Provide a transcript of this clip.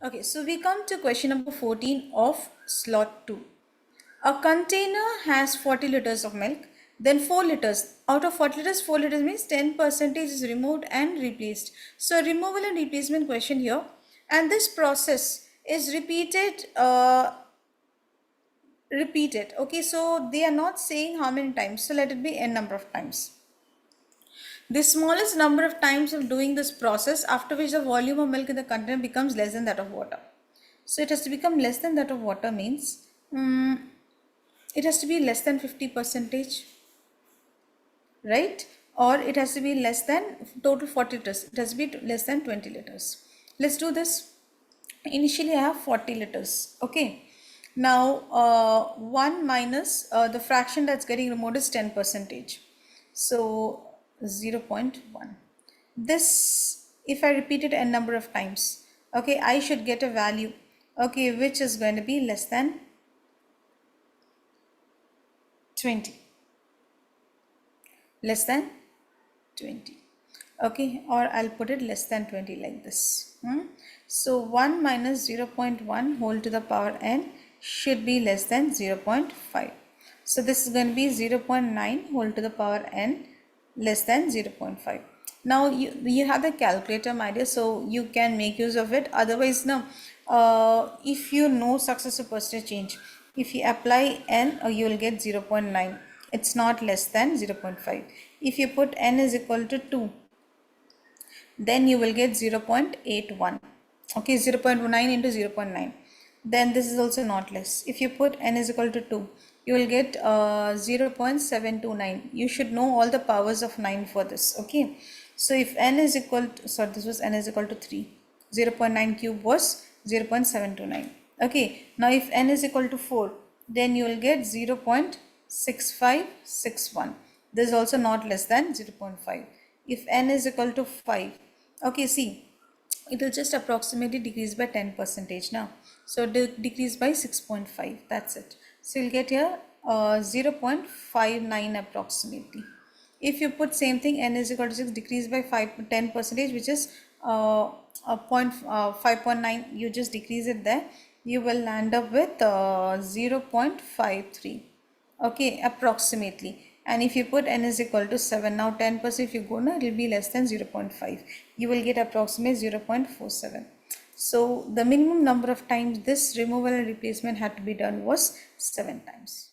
Okay, so we come to question number 14 of slot 2. A container has 40 liters of milk, then 4 liters. Out of 40 liters, 4 liters means 10% is removed and replaced. So removal and replacement question here, and this process is repeated. Okay, so they are not saying how many times, so let it be n number of times. The smallest number of times of doing this process, after which the volume of milk in the container becomes less than that of water. So it has to become less than that of water means it has to be less than 50%, right? Or it has to be less than total 40 liters. It has to be less than 20 liters. Let's do this. Initially I have 40 liters. Okay. Now 1 minus the fraction that's getting removed is 10%. So 0.1. This, if I repeat it n number of times, okay, I should get a value, okay, which is going to be less than 20. Less than 20. Okay, or I'll put it less than 20 like this. So 1 minus 0.1 whole to the power n should be less than 0.5. So this is going to be 0.9 whole to the power n less than 0.5. Now you have the calculator, my dear, so you can make use of it. Otherwise, no. If you know successive percentage change, if you apply n, you will get 0.9. It's not less than 0.5. If you put n is equal to 2, then you will get 0.81. Okay, 0.9 into 0.9. Then this is also not less. If you put n is equal to 2, you will get 0.729. You should know all the powers of 9 for this. Okay, so if n is equal to, sorry, this was n is equal to 3. 0.9 cube was 0.729. Okay, now if n is equal to 4, then you will get 0.6561. This is also not less than 0.5. If n is equal to 5, okay, see, it will just approximately decrease by 10% now. So decrease by 6.5. That's it. So you'll get here 0.59 approximately. If you put same thing, n is equal to 6, decrease by 10%, which is 5.9. You just decrease it there. You will land up with 0.53. Okay, approximately. And if you put n is equal to 7, now 10%, if you go now, it will be less than 0.5. You will get approximately 0.47. So the minimum number of times this removal and replacement had to be done was 7 times.